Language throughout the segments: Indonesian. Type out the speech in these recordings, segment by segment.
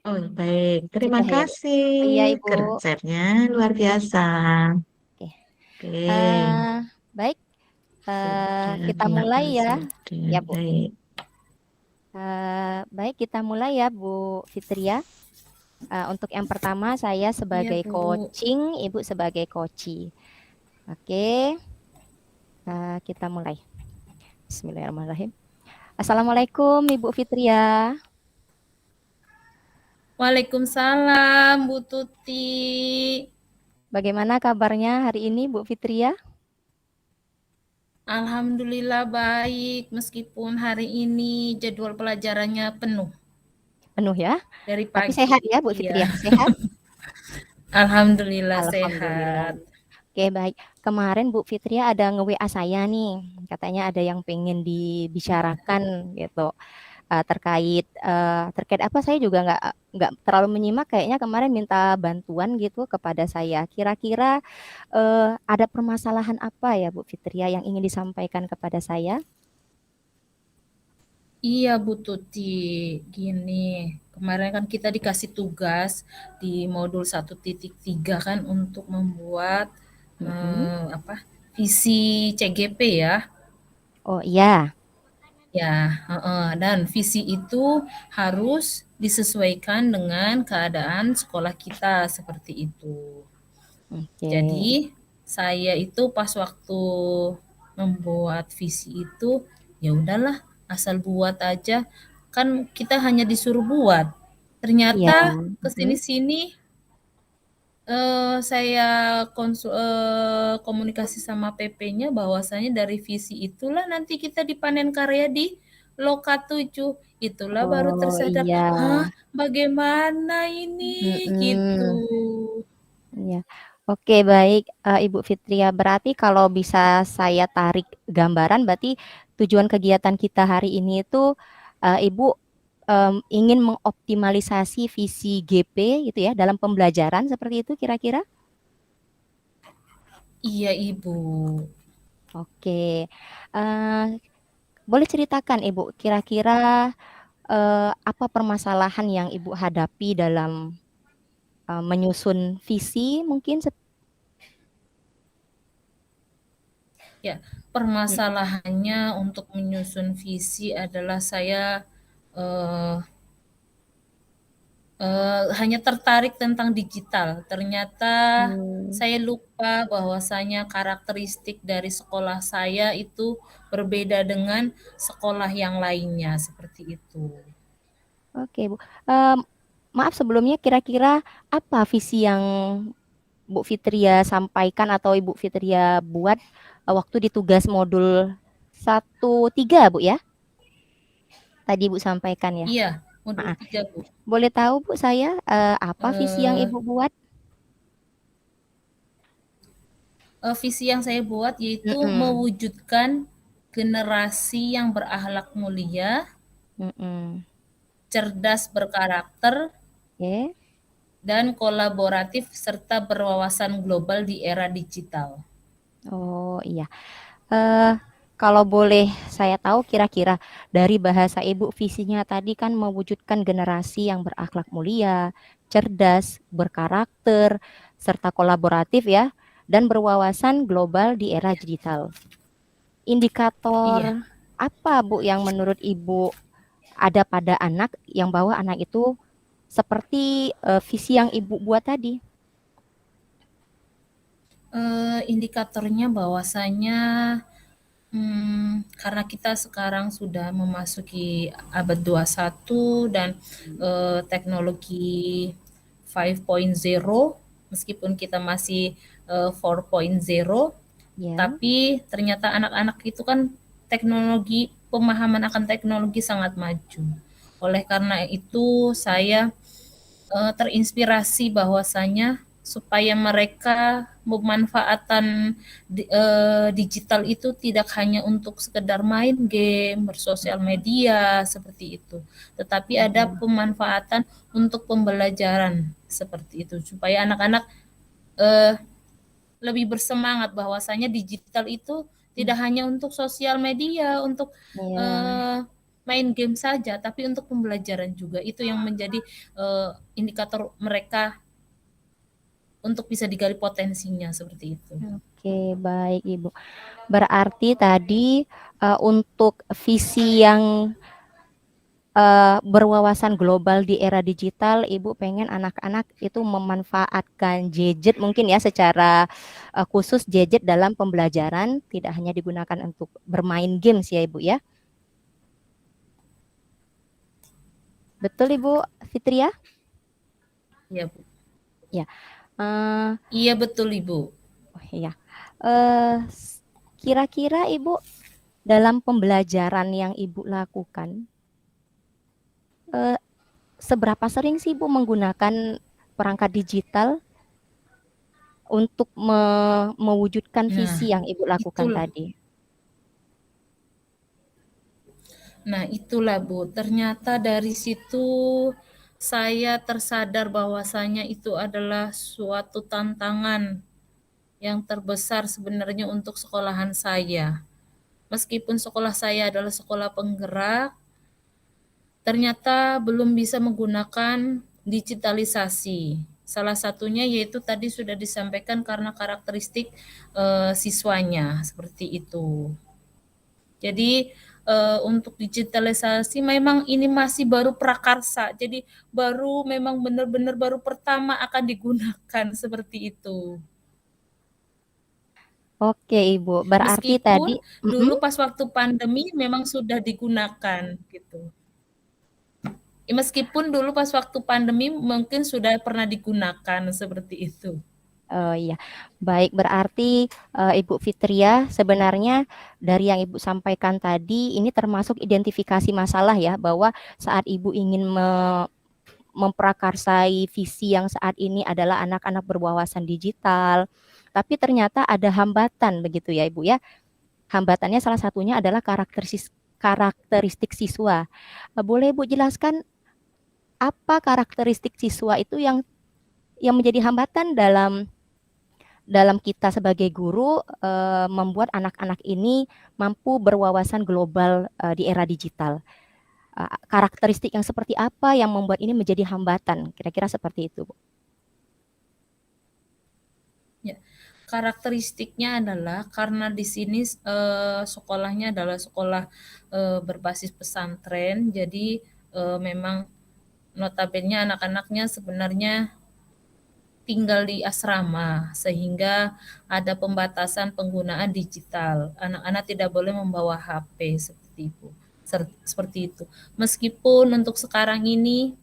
Oh, baik. Terima Sudah ya, Bu? kasih. Oh iya, Ibu. Resepnya luar biasa. Oke. Oke. Eh, baik, Sudah kita mulai ya. 8 sudah. Ya, Bu. Baik. Baik, kita mulai ya, Bu Fitria. Untuk yang pertama, saya Iya, sebagai Bu. coaching, Ibu sebagai coachee. Oke, kita mulai. Bismillahirrahmanirrahim. Assalamualaikum, Ibu Fitria. Waalaikumsalam, Bu Tuti. Bagaimana kabarnya hari ini, Bu Fitria? Alhamdulillah baik, meskipun hari ini jadwal pelajarannya penuh Penuh ya? dari Tapi pagi. sehat ya, Bu Iya, Fitria? Sehat? alhamdulillah Alhamdulillah. sehat. Oke, baik. Kemarin Bu Fitria ada nge-WA saya nih, katanya ada yang pengen dibicarakan gitu. Terkait apa saya juga nggak terlalu menyimak, kayaknya kemarin minta bantuan gitu kepada saya. Kira-kira ada permasalahan apa ya Bu Fitria yang ingin disampaikan kepada saya? Iya, Bu Tuti. Gini, kemarin kan kita dikasih tugas di modul 1.3 kan untuk membuat Mm-mm. apa? Visi CGP ya. Oh iya, Ya, heeh, dan visi itu harus disesuaikan dengan keadaan sekolah kita seperti itu. oke. Jadi, saya itu pas waktu membuat visi itu, ya udahlah, asal buat aja. Kan kita hanya disuruh buat. Iya. Ternyata Mm-mm. kesini-sini saya komunikasi sama PP-nya bahwasanya dari visi itulah nanti kita dipanen karya di Loka 7. Itulah baru Oh tersadar, iya. "Hah, bagaimana ini?" Gitu. Mm-mm. Iya. Oke, baik, Ibu Fitria. Berarti kalau bisa saya tarik gambaran, berarti tujuan kegiatan kita hari ini itu, Ibu ingin mengoptimalisasi visi GP gitu ya, dalam pembelajaran seperti itu kira-kira? Iya, Ibu. Oke. Eh, Boleh ceritakan Ibu, kira-kira apa permasalahan yang Ibu hadapi dalam menyusun visi mungkin? Ya, permasalahannya untuk menyusun visi adalah saya eh, hanya tertarik tentang digital. Ternyata Hmm. saya lupa bahwasanya karakteristik dari sekolah saya itu berbeda dengan sekolah yang lainnya, seperti itu. Oke, Bu. Mmm, Maaf sebelumnya kira-kira apa visi yang Bu Fitria sampaikan atau Ibu Fitria buat, waktu di tugas modul 1.3 Bu ya? Tadi Ibu sampaikan ya? Iya, modul Heeh. 3 Bu. Boleh tahu Bu saya, apa visi yang Eh, Ibu buat? Visi yang saya buat yaitu Mhm, mewujudkan generasi yang berakhlak mulia, mhm. cerdas berkarakter, Oke. dan kolaboratif serta berwawasan global di era digital. Oh iya. Eee, Kalau boleh saya tahu kira-kira dari bahasa Ibu visinya tadi kan mewujudkan generasi yang berakhlak mulia, cerdas, berkarakter, serta kolaboratif ya, dan berwawasan global di era digital. Iya, Indikator apa Bu yang menurut Ibu ada pada anak yang bahwa anak itu seperti visi yang Ibu buat tadi? indikatornya bahwasanya karena kita sekarang sudah memasuki abad 21 dan teknologi 5.0, meskipun kita masih 4.0, Ya. tapi ternyata anak-anak itu kan teknologi, pemahaman akan teknologi sangat maju. Oleh karena itu saya terinspirasi bahwasanya supaya mereka pemanfaatan digital itu tidak hanya untuk sekedar main game, bersosial media seperti itu, tetapi ada Mhm. pemanfaatan untuk pembelajaran seperti itu supaya anak-anak eh, lebih bersemangat bahwasanya digital itu tidak hanya untuk sosial media, untuk Iya. eh, main game saja, tapi untuk pembelajaran juga. Itu yang menjadi indikator mereka untuk bisa digali potensinya seperti itu. Oke, baik Ibu. Berarti tadi untuk visi yang berwawasan global di era digital, Ibu pengen anak-anak itu memanfaatkan gadget mungkin ya secara khusus gadget dalam pembelajaran, tidak hanya digunakan untuk bermain games ya Ibu ya. Betul Ibu Fitria? Iya, Bu. Ya. Uh, Iya, betul, Ibu. oh iya. Kira-kira Ibu dalam pembelajaran yang Ibu lakukan, seberapa sering sih Ibu menggunakan perangkat digital untuk mewujudkan visi yang Ibu lakukan itulah. tadi? Nah, itulah Bu, ternyata dari situ saya tersadar bahwasanya itu adalah suatu tantangan yang terbesar sebenarnya untuk sekolahan saya. Meskipun sekolah saya adalah sekolah penggerak, ternyata belum bisa menggunakan digitalisasi. Salah satunya yaitu tadi sudah disampaikan karena karakteristik siswanya seperti itu. Jadi untuk digitalisasi memang ini masih baru prakarsa. Jadi baru memang benar-benar baru pertama akan digunakan seperti itu. Oke Ibu, berarti tadi Meskipun dulu pas waktu pandemi memang sudah digunakan gitu. Meskipun dulu pas waktu pandemi mungkin sudah pernah digunakan seperti itu. Oh iya, baik berarti Ibu Fitria sebenarnya dari yang Ibu sampaikan tadi ini termasuk identifikasi masalah ya bahwa saat Ibu ingin memprakarsai visi yang saat ini adalah anak-anak berwawasan digital, tapi ternyata ada hambatan begitu ya Ibu ya. Hambatannya salah satunya adalah karakteristik siswa. Boleh Ibu jelaskan apa karakteristik siswa itu yang menjadi hambatan dalam kita sebagai guru membuat anak-anak ini mampu berwawasan global di era digital. Karakteristik yang seperti apa yang membuat ini menjadi hambatan? Kira-kira seperti itu, Bu. Ya, karakteristiknya adalah karena di sini sekolahnya adalah sekolah berbasis pesantren, jadi memang notabene anak-anaknya sebenarnya tinggal di asrama sehingga ada pembatasan penggunaan digital. Anak-anak tidak boleh membawa HP seperti itu. Seperti itu. Meskipun untuk sekarang ini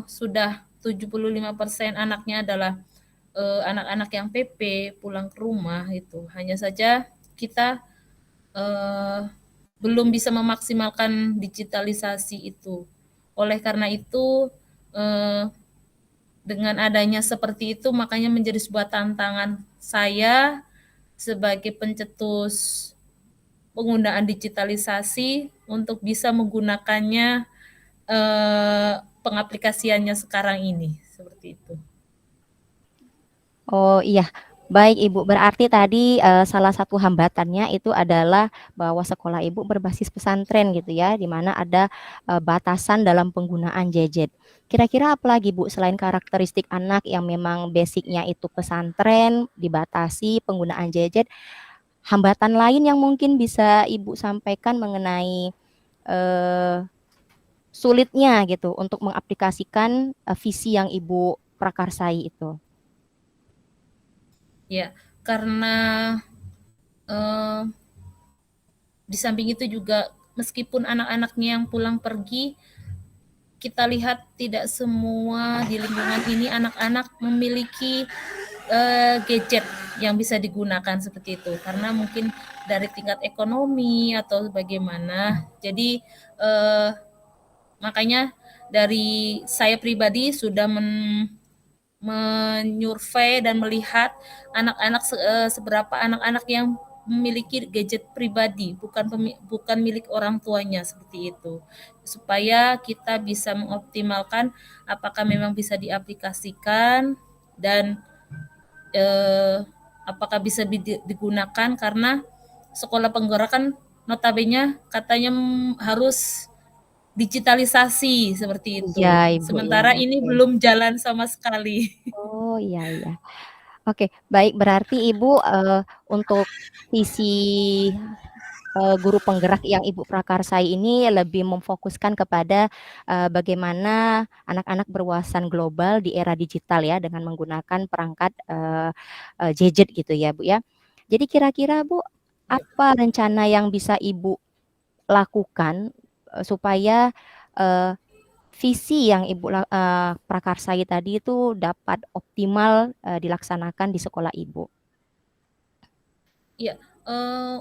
sudah 75% anaknya adalah anak-anak yang PP pulang ke rumah itu. Hanya saja kita belum bisa memaksimalkan digitalisasi itu. Oleh karena itu dengan adanya seperti itu makanya menjadi sebuah tantangan saya sebagai pencetus penggunaan digitalisasi untuk bisa menggunakannya pengaplikasiannya sekarang ini seperti itu. Oh iya, baik Ibu. Berarti tadi salah satu hambatannya itu adalah bahwa sekolah Ibu berbasis pesantren gitu ya, di mana ada batasan dalam penggunaan gadget. Kira-kira apa lagi Bu selain karakteristik anak yang memang basicnya itu pesantren, dibatasi penggunaan gadget, hambatan lain yang mungkin bisa Ibu sampaikan mengenai sulitnya gitu untuk mengaplikasikan visi yang Ibu prakarsai itu? Ya, karena di samping itu juga meskipun anak-anaknya yang pulang pergi, kita lihat tidak semua di lingkungan ini anak-anak memiliki gadget yang bisa digunakan seperti itu karena mungkin dari tingkat ekonomi atau bagaimana. Jadi makanya dari saya pribadi sudah menyurvei dan melihat anak-anak seberapa anak-anak yang memiliki gadget pribadi, bukan milik orang tuanya seperti itu. Supaya kita bisa mengoptimalkan apakah memang bisa diaplikasikan dan apakah bisa digunakan karena sekolah penggerakan notabene katanya harus digitalisasi seperti Iya, itu. Ibu, ya, Sementara ini oke. belum jalan sama sekali. Oh, iya iya. Oke, baik berarti Ibu, untuk visi, guru penggerak yang Ibu prakarsai ini lebih memfokuskan kepada, bagaimana anak-anak berwawasan global di era digital ya, dengan menggunakan perangkat, gadget gitu ya, Bu, ya. Jadi kira-kira Bu, apa rencana yang bisa Ibu lakukan, supaya, eee, visi yang Ibu prakarsai tadi itu dapat optimal, dilaksanakan di sekolah Ibu? Iya,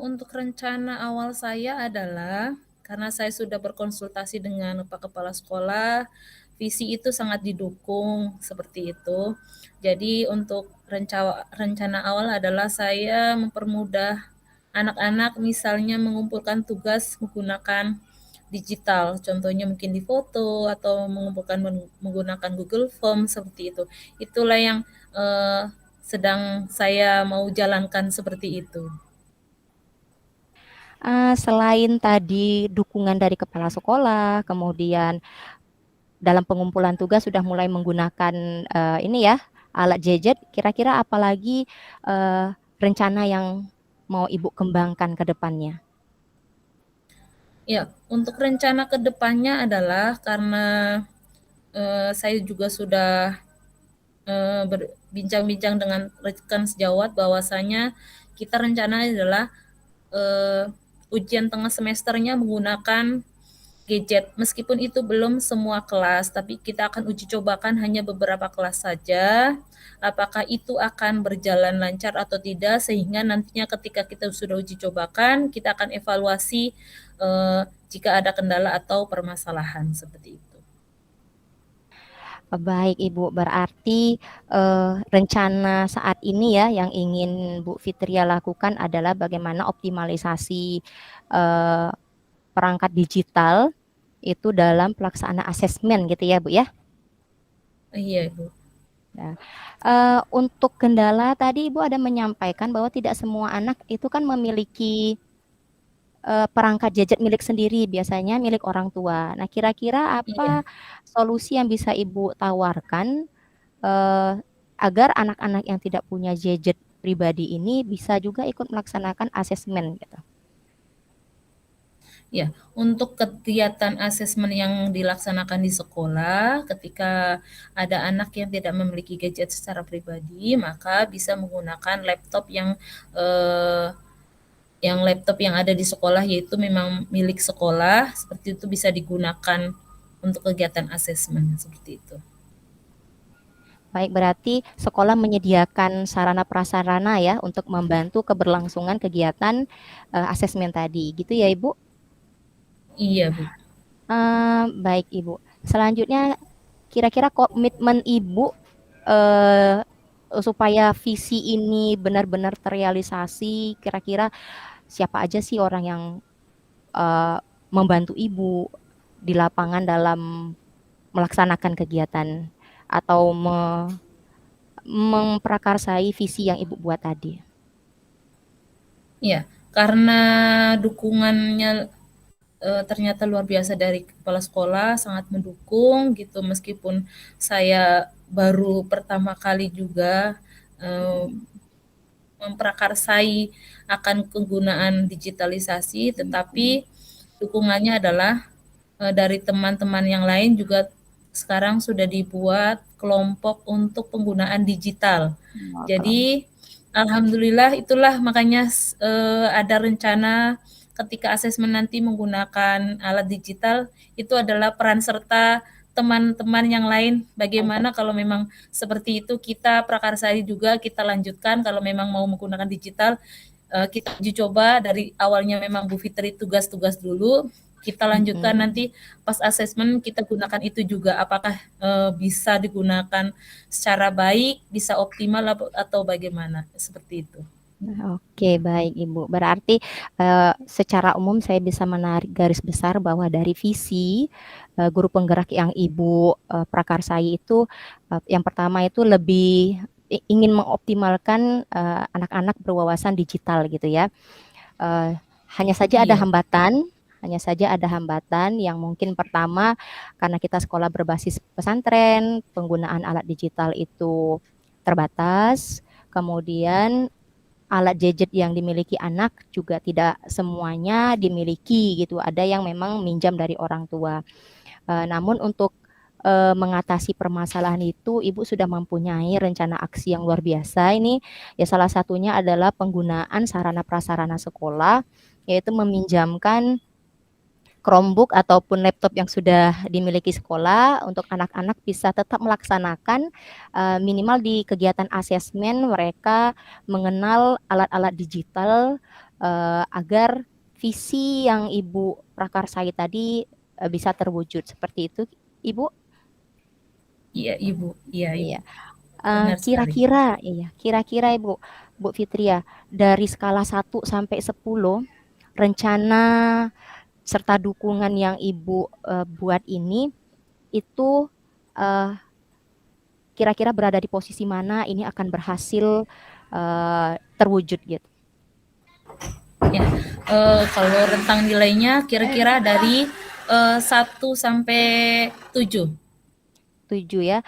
untuk rencana awal saya adalah karena saya sudah berkonsultasi dengan Pak Kepala Sekolah, visi itu sangat didukung, seperti itu. Jadi untuk rencana awal adalah saya mempermudah anak-anak misalnya mengumpulkan tugas menggunakan digital, contohnya mungkin di foto atau mengumpulkan menggunakan Google Form, seperti itu. Itulah yang, sedang saya mau jalankan seperti itu. Selain tadi dukungan dari kepala sekolah, kemudian dalam pengumpulan tugas sudah mulai menggunakan, ini ya, alat gadget, kira-kira apalagi, rencana yang mau Ibu kembangkan ke depannya? Ya, untuk rencana ke depannya adalah karena, saya juga sudah, berbincang-bincang dengan rekan sejawat bahwasanya kita rencana adalah, ujian tengah semesternya menggunakan gadget. Meskipun itu belum semua kelas, tapi kita akan uji cobakan hanya beberapa kelas saja. Apakah itu akan berjalan lancar atau tidak, sehingga nantinya ketika kita sudah uji cobakan, kita akan evaluasi jika ada kendala atau permasalahan seperti itu. Baik Ibu, berarti, rencana saat ini ya yang ingin Bu Fitria lakukan adalah bagaimana optimalisasi, perangkat digital itu dalam pelaksanaan asesmen gitu ya Bu ya? Iya, Ibu. Nah, untuk kendala tadi Ibu ada menyampaikan bahwa tidak semua anak itu kan memiliki, perangkat gadget milik sendiri, biasanya milik orang tua. Nah, kira-kira apa Iya. solusi yang bisa Ibu tawarkan, eee, agar anak-anak yang tidak punya gadget pribadi ini bisa juga ikut melaksanakan asesmen gitu? Ya, untuk kegiatan asesmen yang dilaksanakan di sekolah, ketika ada anak yang tidak memiliki gadget secara pribadi, maka bisa menggunakan laptop yang ada di sekolah, yaitu memang milik sekolah, seperti itu bisa digunakan untuk kegiatan asesmen, seperti itu. Baik, berarti sekolah menyediakan sarana prasarana ya untuk membantu keberlangsungan kegiatan, asesmen tadi, gitu ya Ibu? Iya, Bu. Baik Ibu. Selanjutnya kira-kira komitmen Ibu, eee, supaya visi ini benar-benar terrealisasi, kira-kira siapa aja sih orang yang, eee, membantu Ibu di lapangan dalam melaksanakan kegiatan atau memprakarsai visi yang Ibu buat tadi? Iya, karena dukungannya ternyata luar biasa dari kepala sekolah, sangat mendukung gitu, meskipun saya baru pertama kali juga memprakarsai akan penggunaan digitalisasi, tetapi dukungannya adalah dari teman-teman yang lain juga sekarang sudah dibuat kelompok untuk penggunaan digital. Oh, Jadi alhamdulillah itulah makanya ada rencana ketika asesmen nanti menggunakan alat digital itu adalah peran serta teman-teman yang lain. Bagaimana kalau memang seperti itu kita prakarsai juga kita lanjutkan kalau memang mau menggunakan digital kita uji coba dari awalnya memang Bu Fitri tugas-tugas dulu kita lanjutkan nanti pas asesmen kita gunakan itu juga apakah bisa digunakan secara baik, bisa optimal atau bagaimana seperti itu. Oke, baik Ibu. Berarti, secara umum saya bisa menarik garis besar bahwa dari visi, guru penggerak yang Ibu, prakarsai itu, yang pertama itu lebih ingin mengoptimalkan, anak-anak berwawasan digital gitu ya. Hanya saja ada Iya. hambatan yang mungkin pertama karena kita sekolah berbasis pesantren, penggunaan alat digital itu terbatas, kemudian alat gadget yang dimiliki anak juga tidak semuanya dimiliki gitu, ada yang memang minjam dari orang tua. Namun untuk mengatasi permasalahan itu Ibu sudah mempunyai rencana aksi yang luar biasa ini, ya salah satunya adalah penggunaan sarana prasarana sekolah, yaitu meminjamkan Chromebook ataupun laptop yang sudah dimiliki sekolah untuk anak-anak bisa tetap melaksanakan minimal di kegiatan asesmen mereka mengenal alat-alat digital agar visi yang Ibu prakarsai tadi bisa terwujud seperti itu, Ibu. Iya, Ibu. Iya, Ibu. Iya. Benar sekali. Kira-kira Ibu Fitria dari skala 1 sampai 10 rencana serta dukungan yang Ibu buat ini itu kira-kira berada di posisi mana ini akan berhasil terwujud gitu. Ya, kalau rentang nilainya kira-kira dari 1 sampai 7. 7 ya.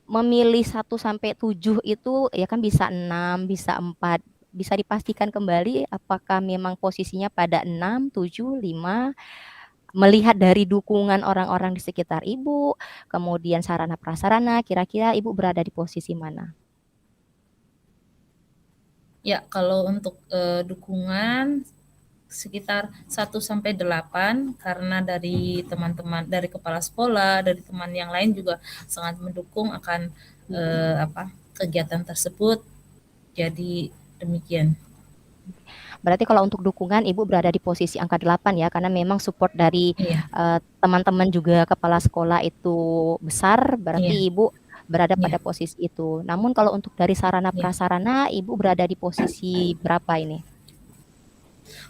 Memilih 1 sampai 7 itu ya kan bisa 6, bisa 4. Bisa dipastikan kembali apakah memang posisinya pada 6, 7, 5, melihat dari dukungan orang-orang di sekitar Ibu, kemudian sarana prasarana, kira-kira Ibu berada di posisi mana? Ya, kalau untuk dukungan sekitar 1 sampai 8 karena dari teman-teman, dari kepala sekolah, dari teman yang lain juga sangat mendukung akan kegiatan tersebut. Jadi demikian. Berarti kalau untuk dukungan Ibu berada di posisi angka 8 ya, karena memang support dari teman-teman juga kepala sekolah itu besar, berarti Ibu berada pada posisi itu. Namun kalau untuk dari sarana prasarana, Ibu berada di posisi berapa ini?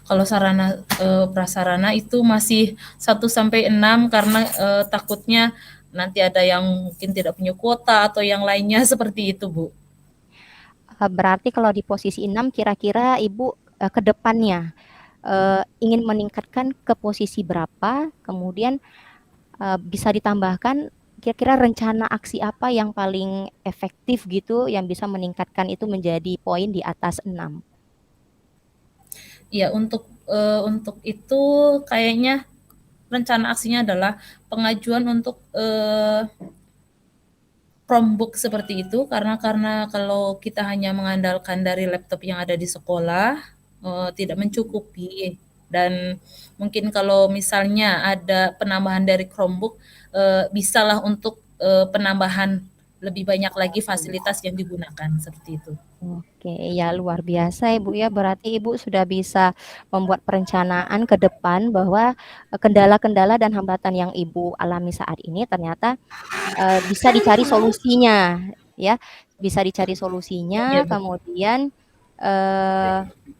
Kalau sarana prasarana itu masih 1 sampai 6 karena takutnya nanti ada yang mungkin tidak punya kuota atau yang lainnya seperti itu, Bu. Berarti kalau di posisi 6 kira-kira Ibu ke depannya ingin meningkatkan ke posisi berapa? Kemudian bisa ditambahkan kira-kira rencana aksi apa yang paling efektif gitu yang bisa meningkatkan itu menjadi poin di atas 6? Ya, untuk itu kayaknya rencana aksinya adalah pengajuan untuk Chromebook seperti itu karena kalau kita hanya mengandalkan dari laptop yang ada di sekolah tidak mencukupi, dan mungkin kalau misalnya ada penambahan dari Chromebook bisalah untuk penambahan lebih banyak lagi fasilitas yang digunakan seperti itu. Oke, ya luar biasa Ibu ya. Berarti Ibu sudah bisa membuat perencanaan ke depan bahwa kendala-kendala dan hambatan yang Ibu alami saat ini ternyata bisa dicari solusinya ya. Bisa dicari solusinya, kemudian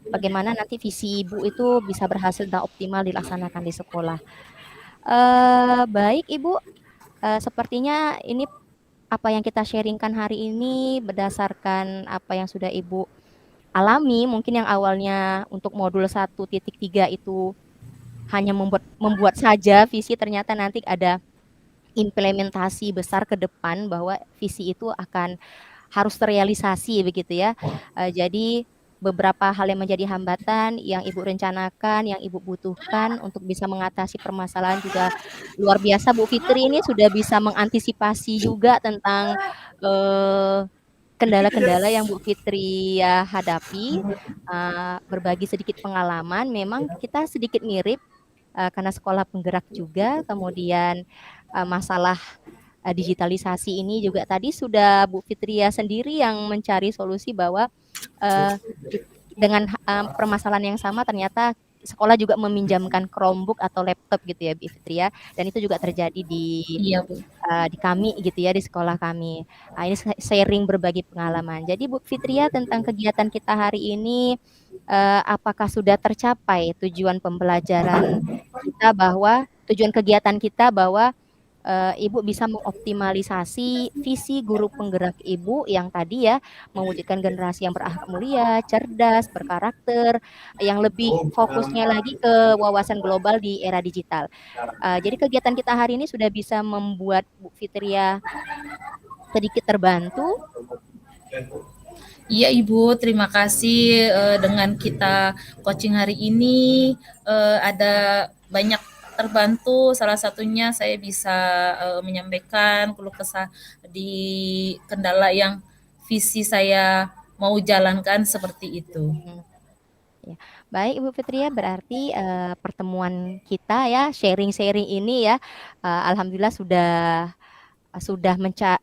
bagaimana nanti visi Ibu itu bisa berhasil dan optimal dilaksanakan di sekolah. Baik Ibu, sepertinya ini apa yang kita sharingkan hari ini berdasarkan apa yang sudah Ibu alami, mungkin yang awalnya untuk modul 1.3 itu hanya membuat saja visi, ternyata nanti ada implementasi besar ke depan bahwa visi itu akan harus terrealisasi begitu ya. Jadi beberapa hal yang menjadi hambatan yang Ibu rencanakan, yang Ibu butuhkan untuk bisa mengatasi permasalahan juga luar biasa. Bu Fitri ini sudah bisa mengantisipasi juga tentang kendala-kendala yang Bu Fitri hadapi, berbagi sedikit pengalaman. Memang kita sedikit mirip karena sekolah penggerak juga, kemudian masalah digitalisasi ini juga tadi sudah Bu Fitria sendiri yang mencari solusi bahwa dengan permasalahan yang sama ternyata sekolah juga meminjamkan Chromebook atau laptop gitu ya Bu Fitria, dan itu juga terjadi di kami gitu ya, di sekolah kami. Ini sharing berbagi pengalaman. Jadi Bu Fitria, tentang kegiatan kita hari ini apakah sudah tercapai tujuan pembelajaran kita bahwa tujuan kegiatan kita bahwa Ibu bisa mengoptimalisasi visi guru penggerak Ibu yang tadi ya, mewujudkan generasi yang berakhlak mulia, cerdas, berkarakter, yang lebih fokusnya lagi ke wawasan global di era digital. Jadi kegiatan kita hari ini sudah bisa membuat Bu Fitria sedikit terbantu. Iya Ibu, terima kasih dengan kita coaching hari ini ada banyak terbantu. Salah satunya saya bisa menyampaikan keluh kesah di kendala yang visi saya mau jalankan seperti itu. Ya. Baik Ibu Fitria, berarti pertemuan kita ya, sharing-sharing ini ya, alhamdulillah sudah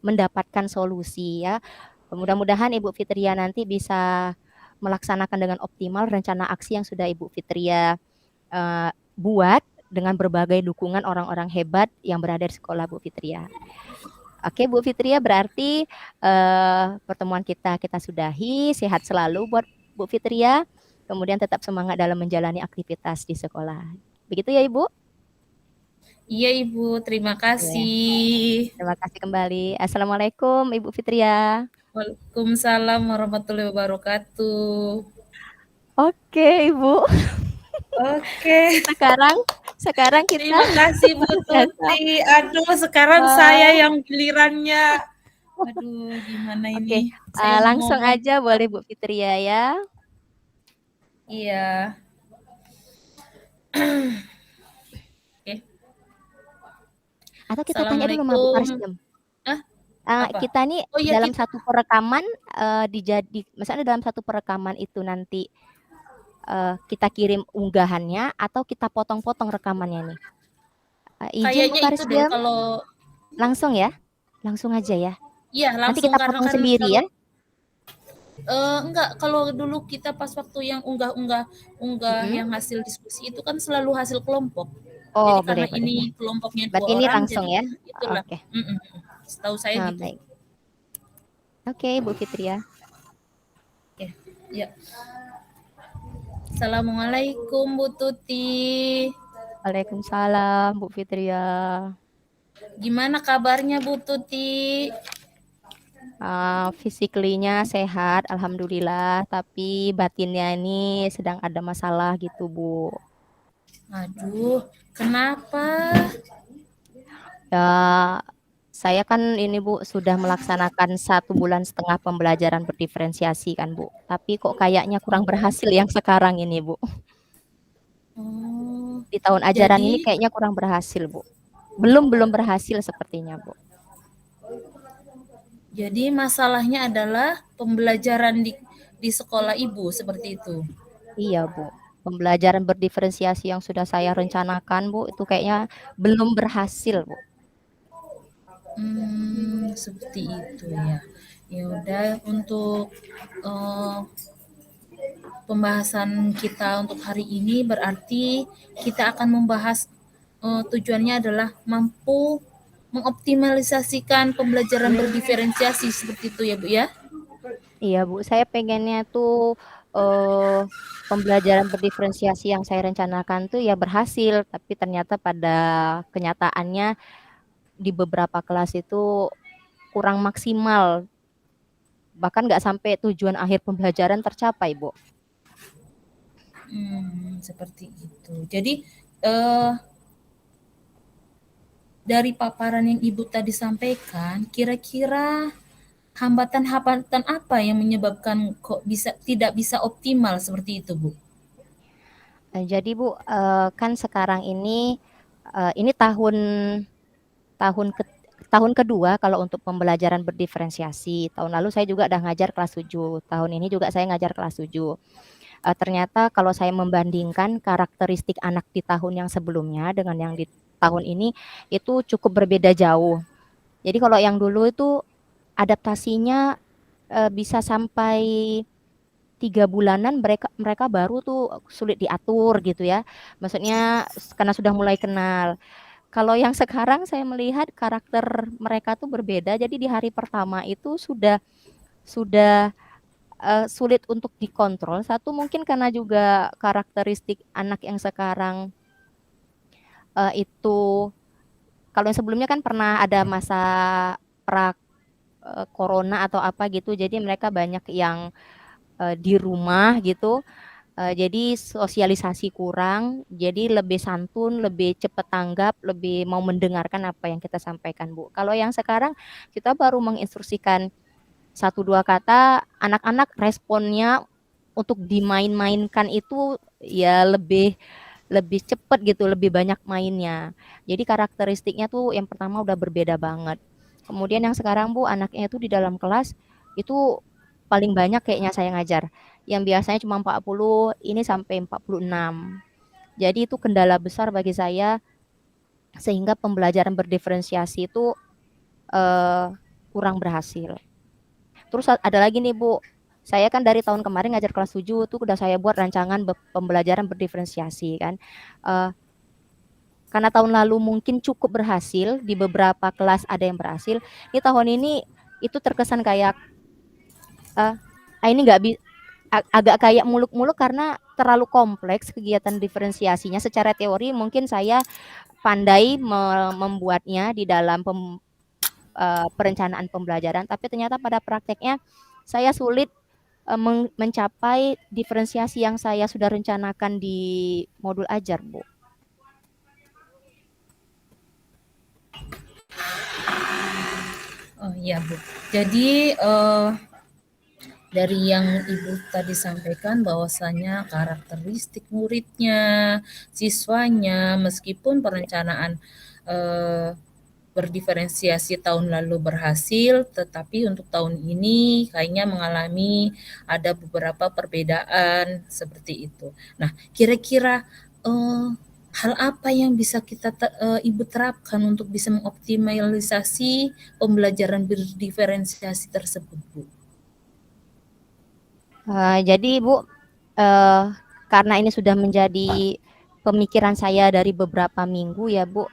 mendapatkan solusi ya. Mudah-mudahan Ibu Fitria nanti bisa melaksanakan dengan optimal rencana aksi yang sudah Ibu Fitria buat dengan berbagai dukungan orang-orang hebat yang berada di sekolah Bu Fitria. Oke Bu Fitria, berarti pertemuan kita sudahi. Sehat selalu buat Bu Fitria. Kemudian tetap semangat dalam menjalani aktivitas di sekolah. Begitu ya Ibu? Iya Ibu, terima kasih. Terima kasih kembali. Assalamualaikum Ibu Fitria. Waalaikumsalam warahmatullahi wabarakatuh. Oke Ibu. Oke. Sekarang kita. Terima kasih Bu Tuti. Aduh, sekarang saya yang gilirannya. Aduh, gimana ini? Oke, langsung aja boleh Bu Fitria ya. Iya. Oke. Atau kita tanya dulu sama Bu Karsiem. Kita nih dalam satu perekaman misalnya dalam satu perekaman itu nanti kita kirim unggahannya atau kita potong-potong rekamannya nih. Izin Bu Karsiem. Kalau langsung ya, langsung aja ya. Iya, langsung. Nanti kita potong sendiri ya. Enggak, kalau dulu kita pas waktu yang unggah yang hasil diskusi itu kan selalu hasil kelompok. Oh, jadi karena ini kelompoknya 2 berarti orang, ini langsung jadi ya. Itulah. Oke. Setahu saya gitu. Baik. Oke, Bu Fitria. Oke, ya. Assalamualaikum Bu Tuti. Waalaikumsalam Bu Fitria. Gimana kabarnya Bu Tuti? Physically-nya sehat, alhamdulillah, tapi batinnya ini sedang ada masalah gitu, Bu. Aduh, kenapa? Ya, saya kan ini Bu sudah melaksanakan 1,5 bulan pembelajaran berdiferensiasi kan Bu, tapi kok kayaknya kurang berhasil yang sekarang ini Bu. Di tahun ajaran ini kayaknya kurang berhasil Bu. Belum berhasil sepertinya Bu. Jadi masalahnya adalah pembelajaran di sekolah Ibu seperti itu? Iya Bu, pembelajaran berdiferensiasi yang sudah saya rencanakan Bu, itu kayaknya belum berhasil Bu. Seperti itu ya. Ya udah, untuk pembahasan kita untuk hari ini berarti kita akan membahas tujuannya adalah mampu mengoptimalisasikan pembelajaran berdiferensiasi seperti itu ya Bu ya? Iya Bu, saya pengennya tuh pembelajaran berdiferensiasi yang saya rencanakan tuh ya berhasil, tapi ternyata pada kenyataannya di beberapa kelas itu kurang maksimal, bahkan nggak sampai tujuan akhir pembelajaran tercapai Bu. Seperti itu. Jadi dari paparan yang Ibu tadi sampaikan, kira-kira hambatan-hambatan apa yang menyebabkan kok tidak bisa optimal seperti itu, Bu? Jadi Bu, kan sekarang ini tahun kedua kalau untuk pembelajaran berdiferensiasi. Tahun lalu saya juga udah ngajar kelas 7. Tahun ini juga saya ngajar kelas 7. Ternyata kalau saya membandingkan karakteristik anak di tahun yang sebelumnya dengan yang di tahun ini itu cukup berbeda jauh. Jadi kalau yang dulu itu adaptasinya bisa sampai 3 bulanan mereka baru tuh sulit diatur gitu ya. Maksudnya karena sudah mulai kenal. Kalau yang sekarang saya melihat karakter mereka tuh berbeda. Jadi di hari pertama itu sudah sulit untuk dikontrol. Satu mungkin karena juga karakteristik anak yang sekarang itu kalau yang sebelumnya kan pernah ada masa pra corona atau apa gitu, jadi mereka banyak yang di rumah gitu. Jadi sosialisasi kurang, jadi lebih santun, lebih cepat tanggap, lebih mau mendengarkan apa yang kita sampaikan, Bu. Kalau yang sekarang kita baru menginstruksikan satu dua kata, anak-anak responnya untuk dimain-mainkan itu ya lebih lebih cepat gitu, lebih banyak mainnya. Jadi karakteristiknya tuh yang pertama udah berbeda banget. Kemudian yang sekarang Bu, anaknya itu di dalam kelas itu paling banyak kayaknya saya ngajar. Yang biasanya cuma 40, ini sampai 46. Jadi itu kendala besar bagi saya sehingga pembelajaran berdiferensiasi itu kurang berhasil. Terus ada lagi nih Bu, saya kan dari tahun kemarin ngajar kelas 7 tuh udah saya buat rancangan pembelajaran berdiferensiasi kan. Uh, karena tahun lalu mungkin cukup berhasil, di beberapa kelas ada yang berhasil. Ini tahun ini itu terkesan kayak ini nggak agak kayak muluk-muluk karena terlalu kompleks kegiatan diferensiasinya. Secara teori mungkin saya pandai membuatnya di dalam perencanaan pembelajaran, tapi ternyata pada prakteknya saya sulit mencapai diferensiasi yang saya sudah rencanakan di modul ajar, Bu. Oh iya Bu. Jadi dari yang Ibu tadi sampaikan bahwasanya karakteristik muridnya, siswanya, meskipun perencanaan berdiferensiasi tahun lalu berhasil, tetapi untuk tahun ini kayaknya mengalami ada beberapa perbedaan seperti itu. Nah, kira-kira hal apa yang bisa kita Ibu terapkan untuk bisa mengoptimalisasi pembelajaran berdiferensiasi tersebut, Bu? Jadi Bu, karena ini sudah menjadi pemikiran saya dari beberapa minggu ya Bu,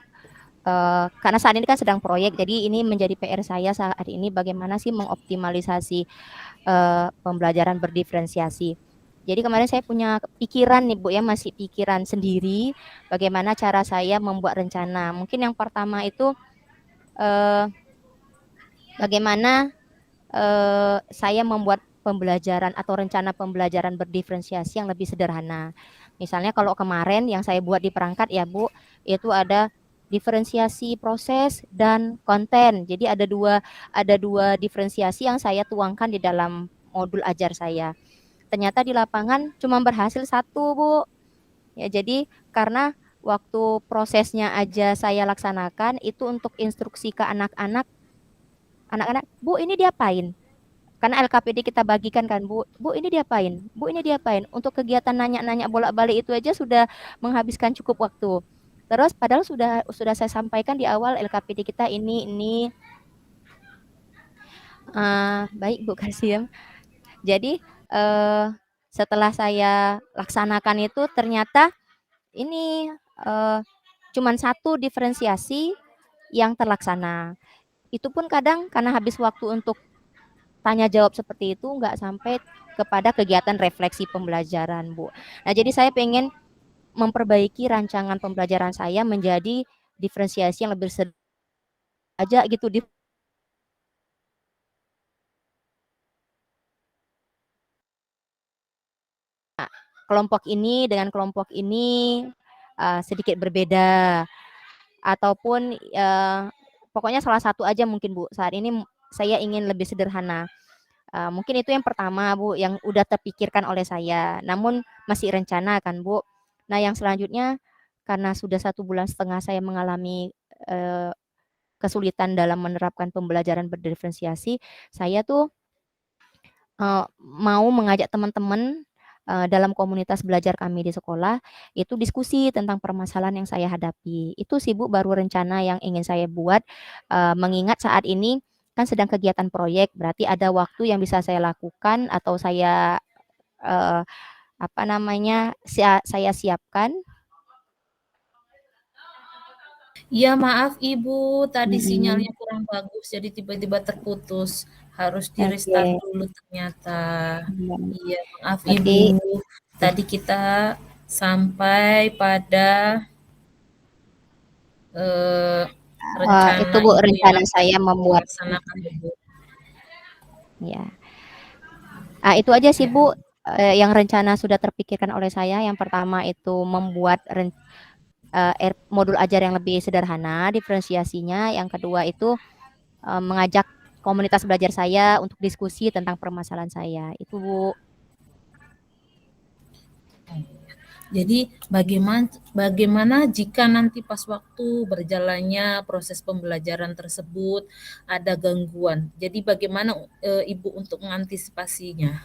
karena saat ini kan sedang proyek, jadi ini menjadi PR saya saat ini bagaimana sih mengoptimalisasi pembelajaran berdiferensiasi. Jadi kemarin saya punya pikiran nih Bu ya, masih pikiran sendiri bagaimana cara saya membuat rencana. Mungkin yang pertama itu bagaimana saya membuat pembelajaran atau rencana pembelajaran berdiferensiasi yang lebih sederhana. Misalnya kalau kemarin yang saya buat di perangkat ya Bu, itu ada diferensiasi proses dan konten. Jadi ada dua diferensiasi yang saya tuangkan di dalam modul ajar saya. Ternyata di lapangan cuma berhasil satu, Bu. Ya, jadi karena waktu prosesnya aja saya laksanakan itu untuk instruksi ke anak-anak, Bu ini diapain? Karena LKPD kita bagikan kan, Bu ini diapain? Bu ini diapain? Untuk kegiatan nanya-nanya bolak-balik itu aja sudah menghabiskan cukup waktu. Terus padahal sudah saya sampaikan di awal LKPD kita ini. Baik Bu Kasim. Jadi setelah saya laksanakan itu ternyata ini cuman satu diferensiasi yang terlaksana. Itu pun kadang karena habis waktu untuk tanya jawab seperti itu nggak sampai kepada kegiatan refleksi pembelajaran, Bu. Nah, jadi saya pengen memperbaiki rancangan pembelajaran saya menjadi diferensiasi yang lebih aja gitu di kelompok ini dengan kelompok ini sedikit berbeda ataupun pokoknya salah satu aja mungkin Bu. Saat ini saya ingin lebih sederhana. Mungkin itu yang pertama Bu, yang udah terpikirkan oleh saya. Namun masih rencana kan Bu. Nah yang selanjutnya karena sudah 1,5 bulan saya mengalami kesulitan dalam menerapkan pembelajaran berdiferensiasi, saya tuh mau mengajak teman-teman dalam komunitas belajar kami di sekolah itu diskusi tentang permasalahan yang saya hadapi. Itu sih Bu baru rencana yang ingin saya buat, mengingat saat ini kan sedang kegiatan proyek, berarti ada waktu yang bisa saya lakukan atau saya saya siapkan. Iya, maaf Ibu, tadi sinyalnya Mhm. kurang bagus, jadi tiba-tiba terputus. Harus di-restart Oke. dulu ternyata. Iya. Iya, maaf Ibu. Berarti Tadi kita sampai pada rencana itu Bu Ibu yang rencana akan saya membuat dilaksanakan Ibu? ya. Itu aja sih Ya, Bu, yang rencana sudah terpikirkan oleh saya. Yang pertama itu membuat modul ajar yang lebih sederhana, diferensiasinya. Yang kedua itu mengajak komunitas belajar saya untuk diskusi tentang permasalahan saya. Itu Bu. jadi bagaimana jika nanti pas waktu berjalannya proses pembelajaran tersebut ada gangguan? Jadi bagaimana Ibu untuk mengantisipasinya?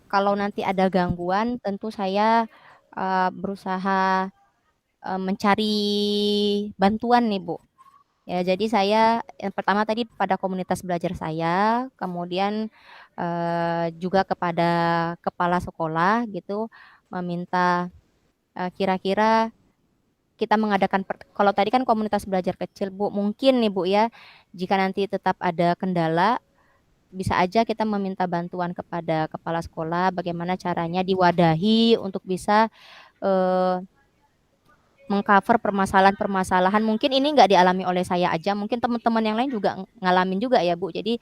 Kalau nanti ada gangguan tentu saya berusaha mencari bantuan nih Bu. Ya, jadi saya yang pertama tadi pada komunitas belajar saya, kemudian juga kepada kepala sekolah gitu, meminta kira-kira kita mengadakan kalau tadi kan komunitas belajar kecil Bu, mungkin nih Bu ya, jika nanti tetap ada kendala, bisa aja kita meminta bantuan kepada kepala sekolah, bagaimana caranya diwadahi untuk bisa eh, meng-cover permasalahan-permasalahan mungkin ini nggak dialami oleh saya aja, mungkin teman-teman yang lain juga ngalamin juga ya Bu. Jadi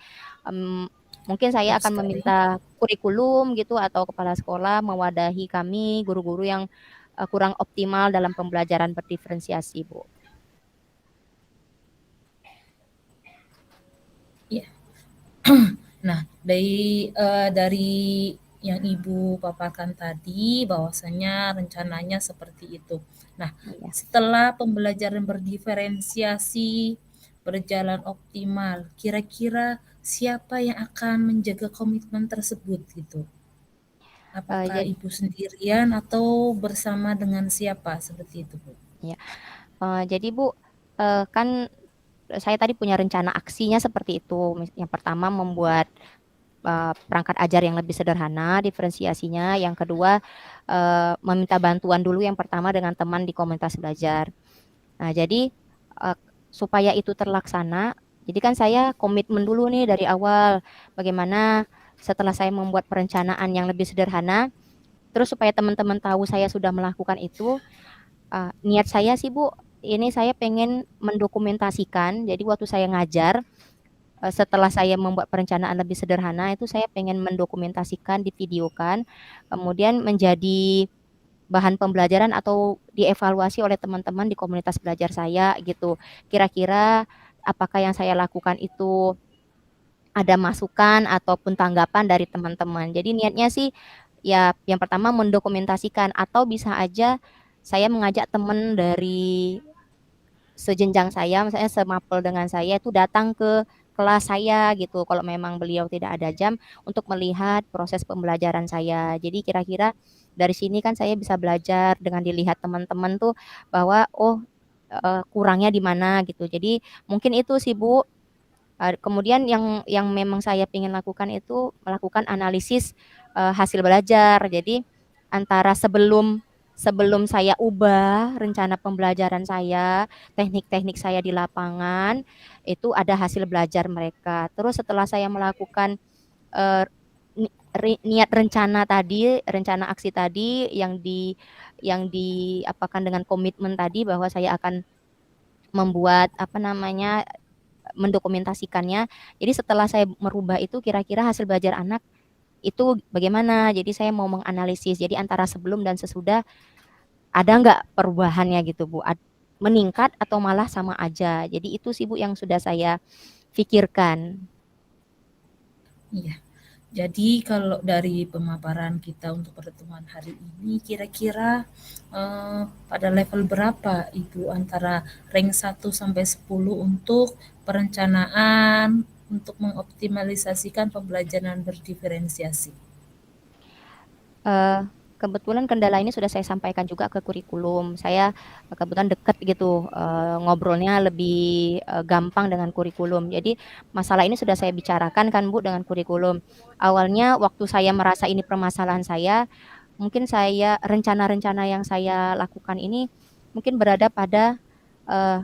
mungkin saya Betul akan sekali. meminta kurikulum gitu atau kepala sekolah mewadahi kami guru-guru yang kurang optimal dalam pembelajaran berdiferensiasi Bu. Ya. Nah, dari yang Ibu paparkan tadi bahwasanya rencananya seperti itu. Nah, Iya. setelah pembelajaran berdiferensiasi berjalan optimal, kira-kira siapa yang akan menjaga komitmen tersebut gitu? Apakah Jadi Ibu sendirian atau bersama dengan siapa seperti itu, Bu? ya. Jadi Bu, kan saya tadi punya rencana aksinya seperti itu. Yang pertama membuat perangkat ajar yang lebih sederhana, diferensiasinya. Yang kedua, meminta bantuan dulu yang pertama dengan teman di komunitas belajar. Nah, jadi supaya itu terlaksana, jadi kan saya komitmen dulu nih dari awal, bagaimana setelah saya membuat perencanaan yang lebih sederhana, terus supaya teman-teman tahu saya sudah melakukan itu, niat saya sih Bu, ini saya pengen mendokumentasikan, jadi waktu saya ngajar, setelah saya membuat perencanaan lebih sederhana itu saya pengen mendokumentasikan, divideokan, kemudian menjadi bahan pembelajaran atau dievaluasi oleh teman-teman di komunitas belajar saya gitu. Kira-kira apakah yang saya lakukan itu ada masukan ataupun tanggapan dari teman-teman. Jadi niatnya sih ya yang pertama mendokumentasikan atau bisa aja saya mengajak teman dari sejenjang saya, misalnya semapel dengan saya itu datang ke kelas saya gitu, kalau memang beliau tidak ada jam untuk melihat proses pembelajaran saya. Jadi kira-kira dari sini kan saya bisa belajar dengan dilihat teman-teman tuh bahwa oh kurangnya di mana gitu. Jadi mungkin itu sih Bu. Kemudian yang memang saya ingin lakukan itu melakukan analisis hasil belajar. Jadi antara sebelum sebelum saya ubah rencana pembelajaran saya, teknik-teknik saya di lapangan, itu ada hasil belajar mereka. Terus setelah saya melakukan eh, niat rencana tadi, rencana aksi tadi yang diapakan dengan komitmen tadi bahwa saya akan membuat apa namanya mendokumentasikannya. Jadi setelah saya merubah itu kira-kira hasil belajar anak itu bagaimana? Jadi saya mau menganalisis. Jadi antara sebelum dan sesudah ada nggak perubahannya gitu Bu? Meningkat atau malah sama aja. Jadi itu sih Bu yang sudah saya pikirkan. Iya. Jadi kalau dari pemaparan kita untuk pertemuan hari ini kira-kira pada level berapa Ibu antara rank 1 sampai 10 untuk perencanaan untuk mengoptimalisasikan pembelajaran berdiferensiasi? Eh, kebetulan kendala ini sudah saya sampaikan juga ke kurikulum. Saya kebetulan dekat gitu ngobrolnya lebih gampang dengan kurikulum. Jadi masalah ini sudah saya bicarakan kan Bu dengan kurikulum. Awalnya waktu saya merasa ini permasalahan saya, mungkin saya rencana-rencana yang saya lakukan ini mungkin berada pada eh,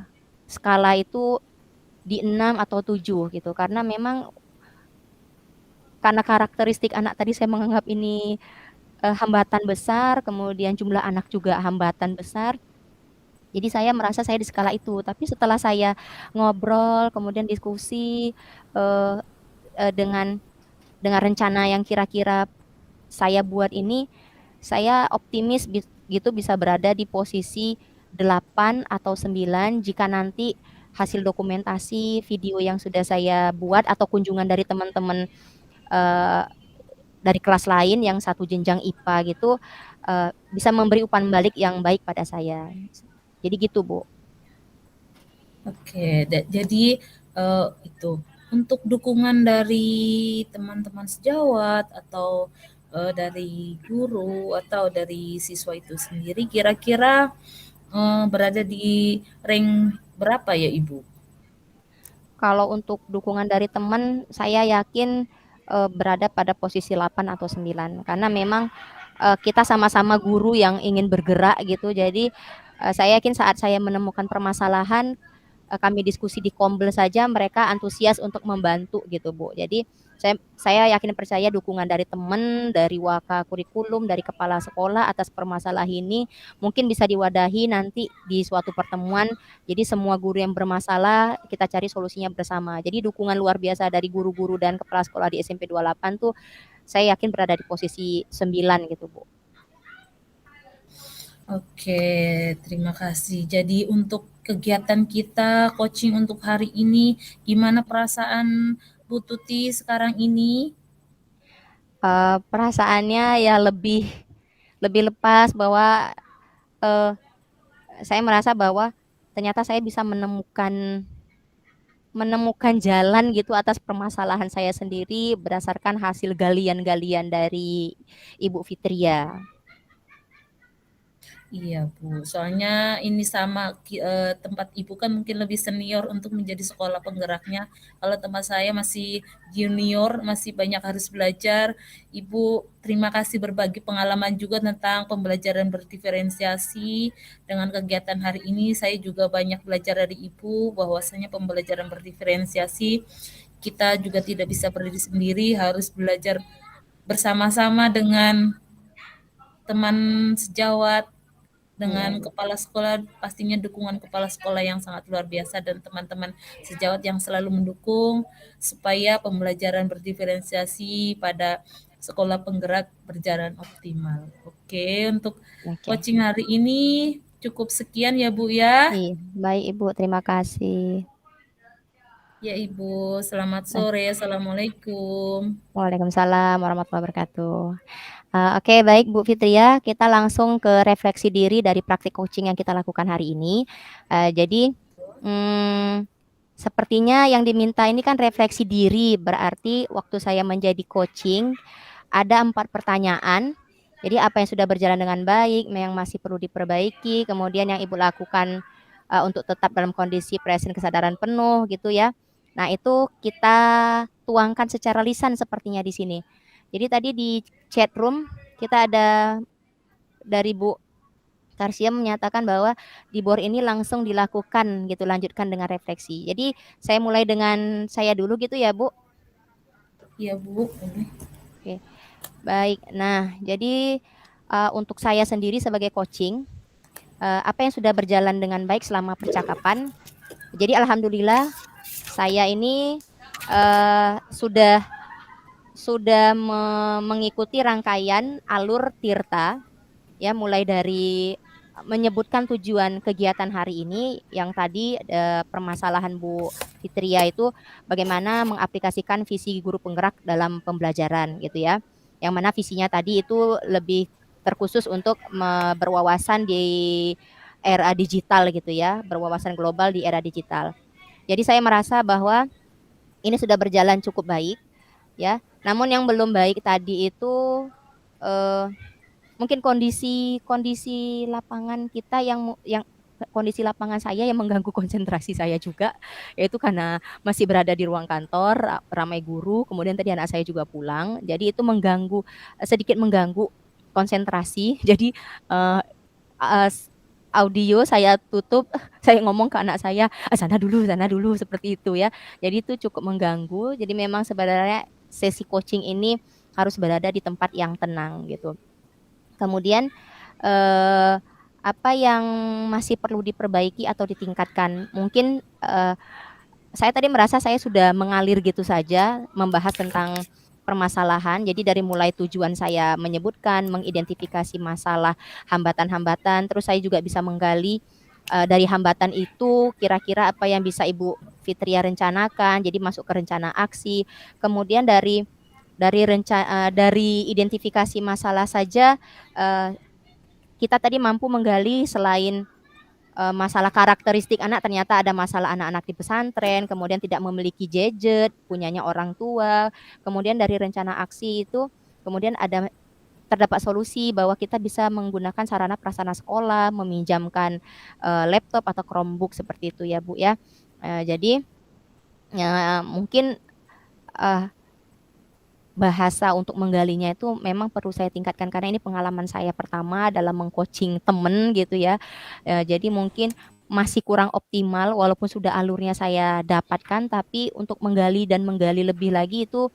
skala itu di 6 atau 7 gitu. Karena memang karena karakteristik anak tadi saya menganggap ini hambatan besar, kemudian jumlah anak juga hambatan besar. Jadi saya merasa saya di skala itu, tapi setelah saya ngobrol, kemudian diskusi, eee dengan rencana yang kira-kira saya buat ini, saya optimis gitu bisa berada di posisi 8 atau 9 jika nanti hasil dokumentasi video yang sudah saya buat atau kunjungan dari teman-teman, eee, dari kelas lain yang satu jenjang IPA gitu, bisa memberi umpan balik yang baik pada saya. Jadi gitu, Bu. Oke, jadi itu untuk dukungan dari teman-teman sejawat atau dari guru atau dari siswa itu sendiri, kira-kira berada di rank berapa ya Ibu? Kalau untuk dukungan dari teman, saya yakin, berada pada posisi 8 atau 9 karena memang, kita sama-sama guru yang ingin bergerak gitu. Jadi, saya yakin saat saya menemukan permasalahan, kami diskusi di Kombel saja mereka antusias untuk membantu gitu, Bu. Jadi saya yakin percaya dukungan dari teman, dari waka kurikulum, dari kepala sekolah atas permasalahan ini mungkin bisa diwadahi nanti di suatu pertemuan. Jadi semua guru yang bermasalah kita cari solusinya bersama. Jadi dukungan luar biasa dari guru-guru dan kepala sekolah di SMP 28 tuh saya yakin berada di posisi 9 gitu, Bu. Oke, terima kasih. Jadi untuk kegiatan kita coaching untuk hari ini, gimana perasaan Bu Tuti sekarang ini? Perasaannya ya lebih lepas bahwa, saya merasa bahwa ternyata saya bisa menemukan jalan gitu atas permasalahan saya sendiri berdasarkan hasil galian-galian dari Ibu Fitria. Iya Bu, soalnya ini sama tempat Ibu kan mungkin lebih senior untuk menjadi sekolah penggeraknya. Kalau tempat saya masih junior, masih banyak harus belajar. Ibu terima kasih berbagi pengalaman juga tentang pembelajaran berdiferensiasi. Dengan kegiatan hari ini saya juga banyak belajar dari Ibu bahwasanya pembelajaran berdiferensiasi kita juga tidak bisa berdiri sendiri, harus belajar bersama-sama dengan teman sejawat, dengan kepala sekolah, pastinya dukungan kepala sekolah yang sangat luar biasa dan teman-teman sejawat yang selalu mendukung supaya pembelajaran berdiferensiasi pada sekolah penggerak berjalan optimal. Oke, untuk Oke. coaching hari ini cukup sekian ya Bu ya. Iya, baik Ibu, terima kasih. Ya Ibu, selamat sore. Assalamualaikum. Waalaikumsalam warahmatullahi wabarakatuh. Oke, baik Bu Fitria, kita langsung ke refleksi diri dari praktik coaching yang kita lakukan hari ini. Jadi, sepertinya yang diminta ini kan refleksi diri, berarti waktu saya menjadi coaching ada 4 pertanyaan. Jadi apa yang sudah berjalan dengan baik, yang masih perlu diperbaiki, kemudian yang Ibu lakukan untuk tetap dalam kondisi present kesadaran penuh gitu ya. Nah, itu kita tuangkan secara lisan sepertinya di sini. Jadi tadi di chat room kita ada dari Bu Karsia menyatakan bahwa di bor ini langsung dilakukan gitu, lanjutkan dengan refleksi. Jadi saya mulai dengan saya dulu gitu ya, Bu. Iya Bu. Oke. Baik. Nah, jadi untuk saya sendiri sebagai coaching, apa yang sudah berjalan dengan baik selama percakapan. Jadi alhamdulillah saya ini sudah mengikuti rangkaian alur tirta ya, mulai dari menyebutkan tujuan kegiatan hari ini yang tadi permasalahan Bu Fitria itu bagaimana mengaplikasikan visi guru penggerak dalam pembelajaran gitu ya. Yang mana visinya tadi itu lebih terkhusus untuk berwawasan di era digital gitu ya, berwawasan global di era digital. Jadi saya merasa bahwa ini sudah berjalan cukup baik ya. Namun yang belum baik tadi itu mungkin kondisi lapangan kita yang kondisi lapangan saya yang mengganggu konsentrasi saya juga, yaitu karena masih berada di ruang kantor, ramai guru, kemudian tadi anak saya juga pulang, jadi itu sedikit mengganggu konsentrasi. Jadi audio saya tutup, saya ngomong ke anak saya, sana dulu, seperti itu ya. Jadi itu cukup mengganggu. Jadi memang sebenarnya sesi coaching ini harus berada di tempat yang tenang gitu. Kemudian apa yang masih perlu diperbaiki atau ditingkatkan? Mungkin saya tadi merasa saya sudah mengalir gitu saja membahas tentang permasalahan. Jadi dari mulai tujuan saya menyebutkan, mengidentifikasi masalah, hambatan-hambatan, terus saya juga bisa menggali dari hambatan itu kira-kira apa yang bisa Ibu Fitria rencanakan. Jadi masuk ke rencana aksi. Kemudian dari identifikasi masalah saja kita tadi mampu menggali selain masalah karakteristik anak, ternyata ada masalah anak-anak di pesantren, kemudian tidak memiliki gadget, punyanya orang tua. Kemudian dari rencana aksi itu kemudian terdapat solusi bahwa kita bisa menggunakan sarana prasarana sekolah, meminjamkan laptop atau Chromebook seperti itu ya Bu ya. Jadi ya, mungkin bahasa untuk menggalinya itu memang perlu saya tingkatkan karena ini pengalaman saya pertama dalam mengcoaching temen gitu ya. Jadi mungkin masih kurang optimal walaupun sudah alurnya saya dapatkan, tapi untuk menggali dan menggali lebih lagi itu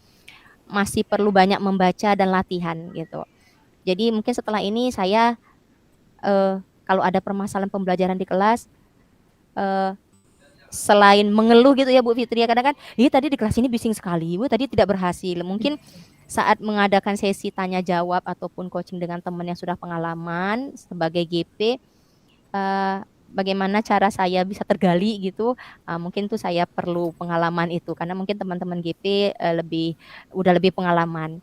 masih perlu banyak membaca dan latihan gitu. Jadi mungkin setelah ini saya kalau ada permasalahan pembelajaran di kelas selain mengeluh gitu ya Bu Fitria, kadang kan, tadi di kelas ini bising sekali, Bu tadi tidak berhasil. Mungkin saat mengadakan sesi tanya jawab ataupun coaching dengan teman yang sudah pengalaman sebagai GP, bagaimana cara saya bisa tergali gitu, mungkin tuh saya perlu pengalaman itu karena mungkin teman-teman GP udah lebih pengalaman.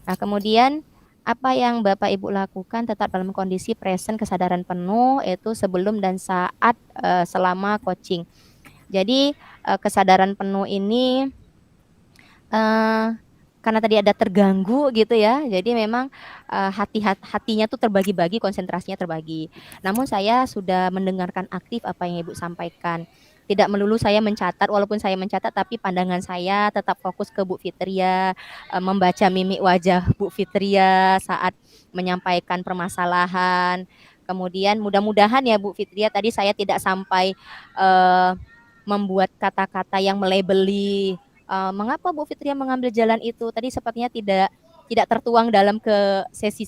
Nah kemudian apa yang Bapak Ibu lakukan tetap dalam kondisi present kesadaran penuh itu sebelum dan saat selama coaching. Jadi kesadaran penuh ini karena tadi ada terganggu gitu ya, jadi memang hatinya tuh terbagi-bagi, konsentrasinya terbagi. Namun saya sudah mendengarkan aktif apa yang Ibu sampaikan. Tidak melulu saya mencatat, walaupun saya mencatat, tapi pandangan saya tetap fokus ke Bu Fitria, membaca mimik wajah Bu Fitria saat menyampaikan permasalahan. Kemudian mudah-mudahan ya Bu Fitria, tadi saya tidak sampai membuat kata-kata yang melabeli mengapa Bu Fitria mengambil jalan itu tadi sepertinya tidak tertuang dalam ke sesi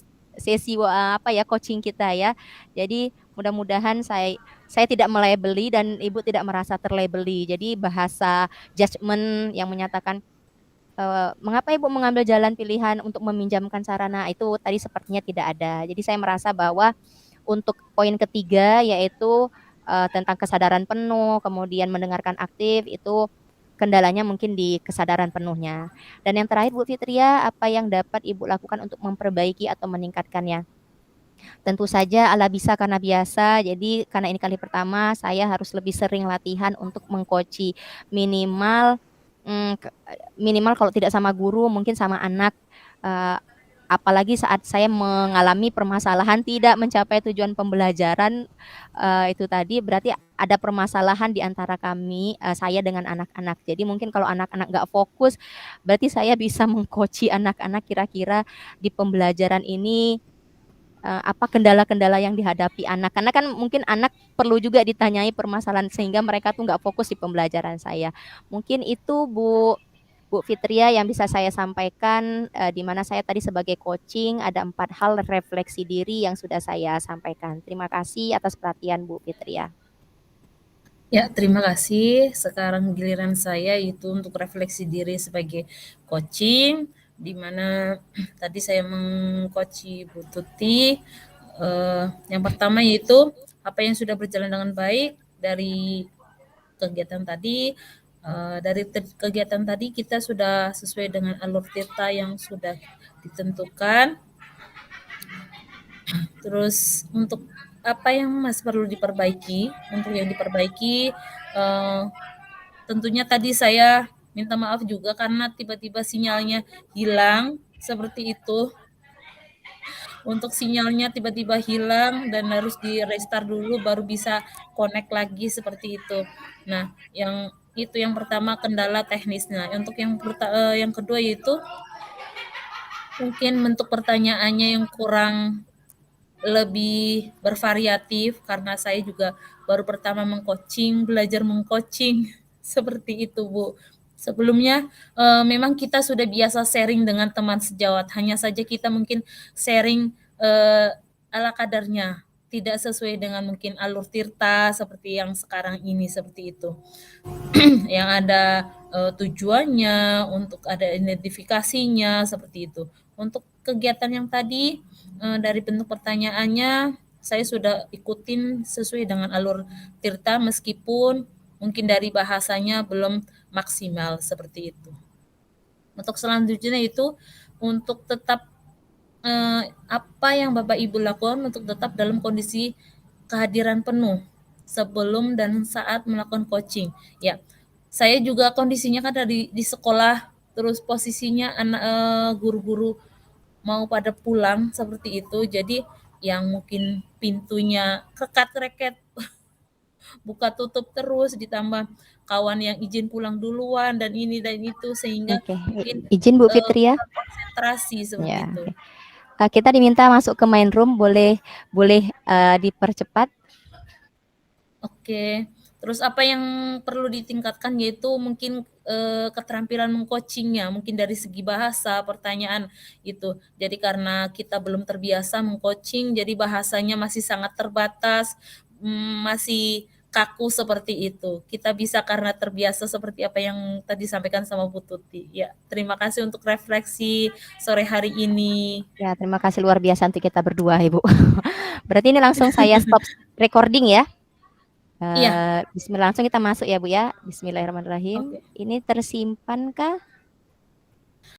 coaching kita ya. Jadi mudah-mudahan saya tidak melabeli dan Ibu tidak merasa terlabeli. Jadi bahasa judgement yang menyatakan mengapa Ibu mengambil jalan pilihan untuk meminjamkan sarana itu tadi sepertinya tidak ada. Jadi saya merasa bahwa untuk poin ketiga yaitu tentang kesadaran penuh, kemudian mendengarkan aktif itu kendalanya mungkin di kesadaran penuhnya. Dan yang terakhir Bu Fitria, apa yang dapat Ibu lakukan untuk memperbaiki atau meningkatkannya? Tentu saja ala bisa karena biasa. Jadi karena ini kali pertama saya harus lebih sering latihan untuk mengcoaching minimal kalau tidak sama guru mungkin sama anak. Apalagi saat saya mengalami permasalahan tidak mencapai tujuan pembelajaran itu tadi berarti ada permasalahan di antara saya dengan anak-anak. Jadi mungkin kalau anak-anak nggak fokus berarti saya bisa mengcoaching anak-anak kira-kira di pembelajaran ini apa kendala-kendala yang dihadapi anak. Karena kan mungkin anak perlu juga ditanyai permasalahan sehingga mereka tuh nggak fokus di pembelajaran saya. Mungkin itu Bu Fitria yang bisa saya sampaikan di mana saya tadi sebagai coaching ada 4 hal refleksi diri yang sudah saya sampaikan. Terima kasih atas perhatian Bu Fitria. Ya, terima kasih. Sekarang giliran saya itu untuk refleksi diri sebagai coaching, di mana tadi saya mengcoaching Bu Tuti. Yang pertama yaitu apa yang sudah berjalan dengan baik dari kegiatan tadi. Dari kegiatan tadi kita sudah sesuai dengan alur tirta yang sudah ditentukan. Terus untuk apa yang masih perlu diperbaiki, untuk yang diperbaiki tentunya tadi saya minta maaf juga karena tiba-tiba sinyalnya hilang seperti itu. Untuk sinyalnya tiba-tiba hilang dan harus di-restart dulu baru bisa connect lagi seperti itu. Nah, yang pertama kendala teknisnya. Untuk yang kedua yaitu mungkin bentuk pertanyaannya yang kurang lebih bervariatif karena saya juga baru pertama belajar mengcoaching seperti itu Bu. Sebelumnya memang kita sudah biasa sharing dengan teman sejawat, hanya saja kita mungkin sharing ala kadarnya. tidak sesuai dengan mungkin alur tirta seperti yang sekarang ini seperti itu. Yang ada tujuannya, untuk ada identifikasinya seperti itu. Untuk kegiatan yang tadi dari bentuk pertanyaannya saya sudah ikutin sesuai dengan alur tirta meskipun mungkin dari bahasanya belum maksimal seperti itu. Untuk selanjutnya itu untuk tetap apa yang Bapak Ibu lakukan untuk tetap dalam kondisi kehadiran penuh sebelum dan saat melakukan coaching. Ya, saya juga kondisinya kan di sekolah, terus posisinya anak guru-guru mau pada pulang seperti itu. Jadi yang mungkin pintunya kekat-reket, buka tutup terus, ditambah kawan yang izin pulang duluan dan ini dan itu sehingga Oke, mungkin izin Bu Fitri ya. konsentrasi seperti Ya, itu. oke. Kita diminta masuk ke main room, boleh dipercepat. Oke, terus apa yang perlu ditingkatkan yaitu mungkin keterampilan mengcoachingnya, mungkin dari segi bahasa, pertanyaan itu. Jadi karena kita belum terbiasa mengcoaching, jadi bahasanya masih sangat terbatas, masih kaku seperti itu. Kita bisa karena terbiasa seperti apa yang tadi disampaikan sama Bu Tuti. Ya, terima kasih untuk refleksi sore hari ini. Ya, terima kasih luar biasa untuk kita berdua, Ibu. Berarti ini langsung saya stop recording ya. Iya. Bismillah, langsung kita masuk ya Bu ya. Bismillahirrahmanirrahim. Oke. Ini tersimpan kah?